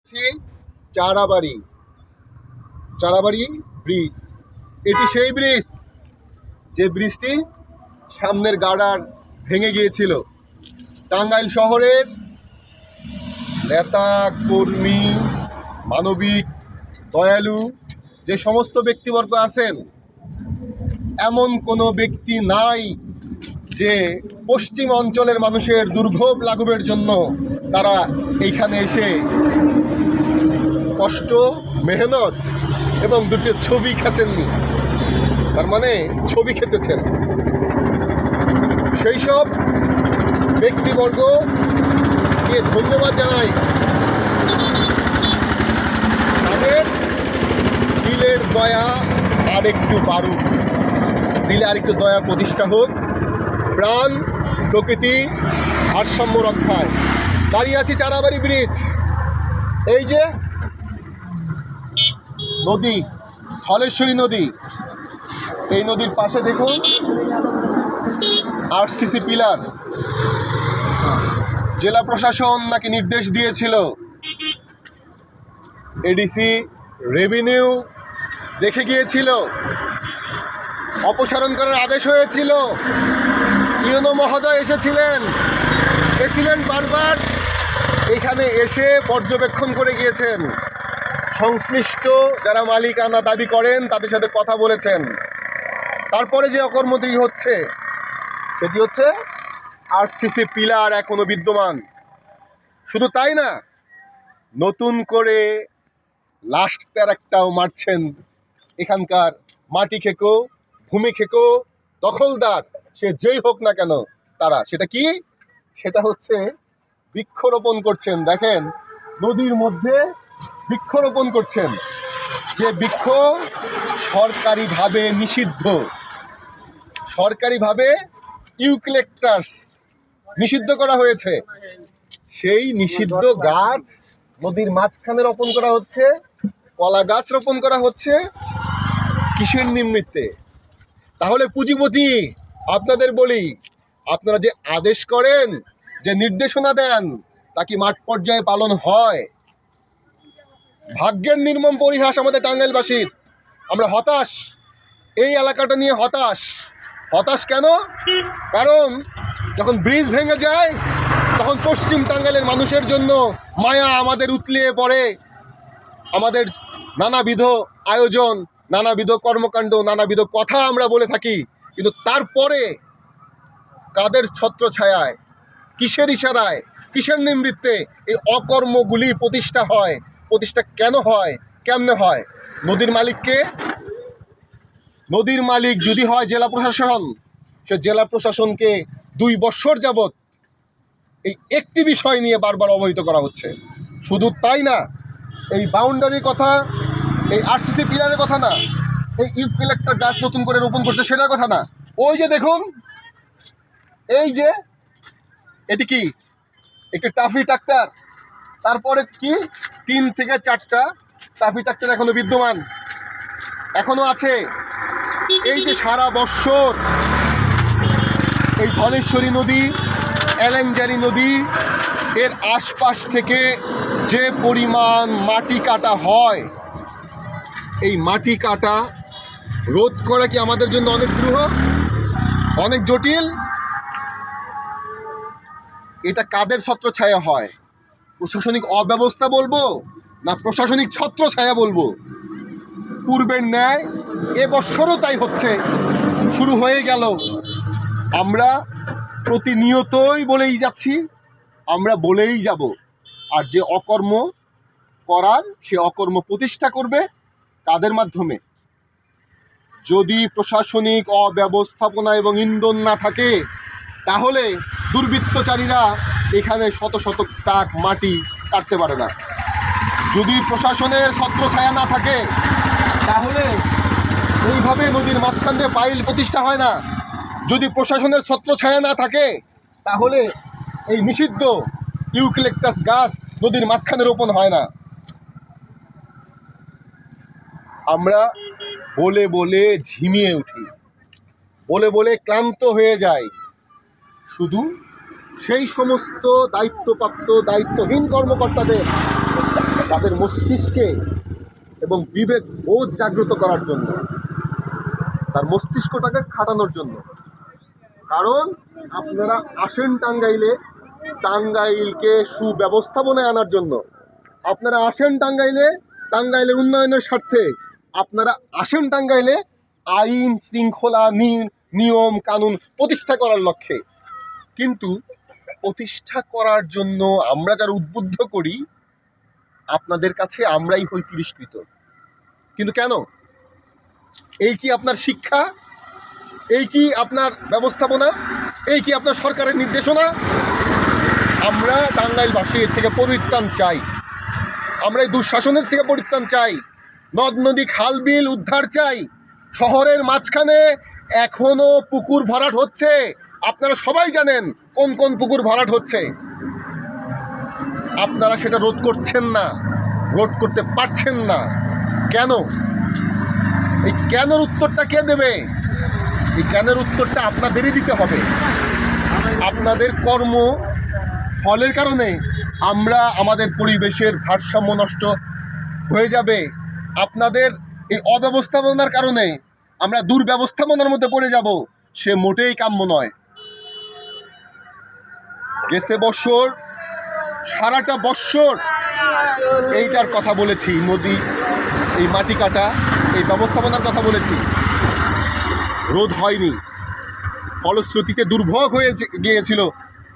যাচ্ছি চারাবাড়ি চারাবাড়ি ব্রিজ। এটি সেই ব্রিজ যে ব্রিজটি সামনের গার্ডার ভেঙে গিয়েছিল। টাঙ্গাইল শহরের নেতা কর্মী, মানবিক, দয়ালু যে সমস্ত ব্যক্তিবর্গ আছেন, এমন কোনো ব্যক্তি নাই যে পশ্চিম অঞ্চলের মানুষের দুর্ভোগ লাঘবের জন্য তারা এইখানে এসে কষ্ট, মেহনত এবং দুটো ছবি খেঁচেননি। তার মানে ছবি খেঁচেছেন। সেই সব ব্যক্তিবর্গকে ধন্যবাদ জানাই। তাদের দিলের দয়া আরেকটু বাড়ুক, দিলে আরেকটু দয়া প্রতিষ্ঠা হোক, প্রাণ প্রকৃতি ভারসাম্য রক্ষায়। দাঁড়িয়ে আছি চারাবাড়ি ব্রিজ। এই যে নদী, ধলেশ্বরী নদী, এই নদীর পাশে দেখুন আরসিসি পিলার। জেলা প্রশাসন নাকি নির্দেশ দিয়েছিল, এডিসি রেভিনিউ দেখে গিয়েছিল, অপসারণ করার আদেশ হয়েছিল। ইউনো মহোদয় এসেছিলেন, বারবার এখানে এসে পর্যবেক্ষণ করে গিয়েছেন। সংশ্লিষ্ট যারা মালিকানা দাবি করেন তাদের সাথে কথা বলেছেন। তারপরে যে অকর্মটি হচ্ছে সেটি হচ্ছে আরসিসি পিলার এখনো বিদ্যমান। শুধু তাই না, নতুন করে লাস্ট প্যারাকটাও মারছেন এখানকার মাটি খেকো, ভূমি খেকো, দখলদার, সে যেই হোক না কেন তারা। সেটা কি? সেটা হচ্ছে বৃক্ষরোপণ করছেন। দেখেন, নদীর মধ্যে বৃক্ষরোপণ করছেন, যে বৃক্ষ সরকারিভাবে নিষিদ্ধ। সরকারিভাবে ইউক্যালিপটাস নিষিদ্ধ করা হয়েছে। সেই নিষিদ্ধ গাছ নদীর মাঝখানে রোপণ করা হচ্ছে, কলা গাছ রোপণ করা হচ্ছে। কিসের নিমিত্তে? তাহলে পুঁজিপতি, আপনাদের বলি, আপনারা যে আদেশ করেন, যে নির্দেশনা দেন, তা কি মাঠ পর্যায়ে পালন হয়? ভাগ্যের নির্মম পরিহাস আমাদের টাঙ্গাইলবাসীর। আমরা হতাশ, এই এলাকাটা নিয়ে হতাশ। হতাশ কেন? কারণ যখন ব্রিজ ভেঙে যায় তখন পশ্চিম টাঙ্গাইলের মানুষের জন্য মায়া আমাদের উতলিয়ে পড়ে। আমাদের নানাবিধ আয়োজন, নানাবিধ কর্মকাণ্ড, নানাবিধ কথা আমরা বলে থাকি, কিন্তু তারপরে কাদের ছত্রছায়ায়, কিসের ইশারায়, কিসের নিমিত্তে এই অকর্মগুলি প্রতিষ্ঠা হয়? প্রতিষ্ঠা কেন হয়, কেমনে হয়? নদীর মালিককে? নদীর মালিক যদি হয় জেলা প্রশাসন, সে জেলা প্রশাসনকে 2 বছর যাবৎ এই একটি বিষয় নিয়ে বারবার অবহিত করা হচ্ছে। শুধু তাই না, এই বাউন্ডারির কথা, এই আরসিসি পিলারের কথা না, এই ইউক্যালিপটাস গাছ নতুন করে রোপণ করছে সেটার কথা না। ওই যে দেখুন, এই যে এটি কি? একটি টাফি ট্রাক্টর, তারপরে কি 3 থেকে 4টা টাফি ট্রাক্টর এখনো বিদ্যমান, এখনো আছে। এই যে সারা বৎসর এই ধলেশ্বরী নদী, এলেঙ্গারি নদী এর আশপাশ থেকে যে পরিমাণ মাটি কাটা হয়, এই মাটি কাটা রোধ করা কি আমাদের জন্য অনেক দুরূহ, অনেক জটিল? এটা কাদের ছত্রছায়া হয়? প্রশাসনিক অব্যবস্থা বলবো না প্রশাসনিক ছত্রছায়া বলবো? পূর্বের ন্যায় এবছরও তাই হচ্ছে, শুরু হয়ে গেল। আমরা প্রতিনিয়তই বলেই যাচ্ছি, আমরা বলেই যাব। আর যে অকর্ম করার, সে অকর্ম প্রতিষ্ঠা করবে তাদের মাধ্যমে। যদি প্রশাসনিক অব্যবস্থাপনা এবং ইন্ধন না থাকে, তাহলে দুর্বৃত্তচারীরা এখানে শত শত ট্রাক মাটি কাটতে পারে না। যদি প্রশাসনের ছত্রছায়া না থাকে, তাহলে এইভাবে নদীর মাঝখান দিয়ে পাইল প্রতিষ্ঠা হয় না। যদি প্রশাসনের ছত্রছায়া না থাকে, তাহলে এই নিষিদ্ধ ইউক্যালিপটাস গাছ নদীর মাঝখানে রোপণ হয় না। আমরা বলে বলে ঝিমিয়ে উঠি, বলে বলে ক্লান্ত হয়ে যাই। শুধু সেই সমস্ত দায়িত্বপ্রাপ্ত, দায়িত্বহীন কর্মকর্তাদের তাদের মস্তিষ্কে এবং বিবেক বোধ জাগ্রত করার জন্য, তার মস্তিষ্কটাকে খাটানোর জন্য। কারণ আপনারা আসেন টাঙ্গাইলে টাঙ্গাইলকে সুব্যবস্থাপনায় আনার জন্য। আপনারা আসেন টাঙ্গাইলের উন্নয়নের স্বার্থে। আপনারা আসেন টাঙ্গাইলে আইন শৃঙ্খলা নিয়ম কানুন প্রতিষ্ঠা করার লক্ষ্যে। কিন্তু প্রতিষ্ঠা করার জন্য আমরা যারা উদ্বুদ্ধ করি, আপনাদের কাছে আমরাই হই তিরস্কৃত। কিন্তু কেন? এই কি আপনার শিক্ষা? এই কি আপনার ব্যবস্থাপনা? এই কি আপনার সরকারের নির্দেশনা? আমরা টাঙ্গাইলবাসী এর থেকে পরিত্রাণ চাই। আমরা এই দুঃশাসনের থেকে পরিত্রাণ চাই। নদ নদী খাল বিল উদ্ধার চাই। শহরের মাঝখানে এখনো পুকুর ভরাট হচ্ছে। আপনারা সবাই জানেন কোন কোন পুকুর ভরাট হচ্ছে। আপনারা সেটা রোধ করছেন না, রোধ করতে পারছেন না। কেন? এই কেনর উত্তরটা কে দেবে? এই কেনের উত্তরটা আপনাদেরই দিতে হবে। আপনাদের কর্ম ফলের কারণে আমরা আমাদের পরিবেশের ভারসাম্য নষ্ট হয়ে যাবে। আপনাদের এই অব্যবস্থাপনার কারণে আমরা দুর্ব্যবস্থাপনার মধ্যে পড়ে যাব। সে মোটেই কাম্য নয়। গেছে বৎসর, সারাটা বৎসর এইটার কথা বলেছি, নদী, এই মাটি কাটা, এই ব্যবস্থাপনার কথা বলেছি। রোধ হয়নি। ফলশ্রুতিতে দুর্ভোগ হয়ে গিয়েছিল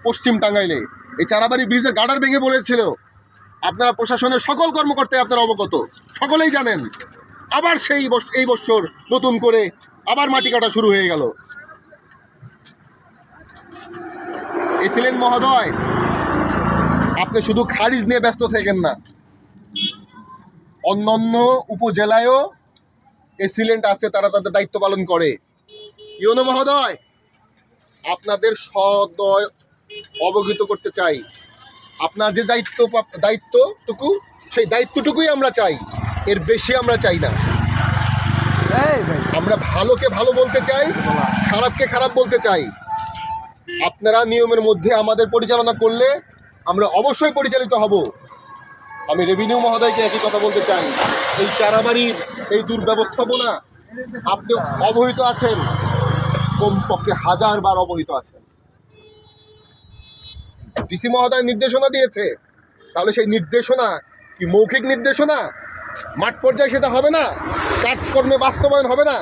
পশ্চিম টাঙ্গাইলে। এই চারাবাড়ি ব্রিজের গার্ডার ভেঙে বলেছিল। আপনারা প্রশাসনের সকল কর্মকর্তায় আপনারা অবগত, সকলেই জানেন। আবার এই বৎসর নতুন করে আবার মাটি কাটা শুরু হয়ে গেল। এসিলেন মহোদয়, আপনি শুধু খারিজ নিয়ে ব্যস্ত থাকেন না। অন্যান্য উপজেলায়ও এসিলেন্ট আছে, তারা তাদের দায়িত্ব পালন করে। ইউনো মহোদয়, আপনাদের সদয় অবগত করতে চাই। আপনার যে দায়িত্বটুকু, সেই দায়িত্বটুকুই আমরা চাই, এর বেশি আমরা চাই না। আমরা ভালোকে ভালো বলতে চাই, খারাপকে খারাপ বলতে চাই। আপনারা নিয়মের মধ্যে আমাদের পরিচালনা করলে আমরা অবশ্যই পরিচালিত হব। আমি রেভিনিউ মহোদয়কে একই কথা বলতে চাই। এই চারাবাড়ির এই দুর্ব্যবস্থাপনা আপনি অবহিত আছেন, কমপক্ষে 1000 বার অবহিত আছেন। ডিসি মহোদয় নির্দেশনা দিয়েছে, তাহলে সেই নির্দেশনা কি মৌখিক নির্দেশনা? মাঠ পর্যায়ে সেটা হবে না? কাজকর্মে বাস্তবায়ন হবে না?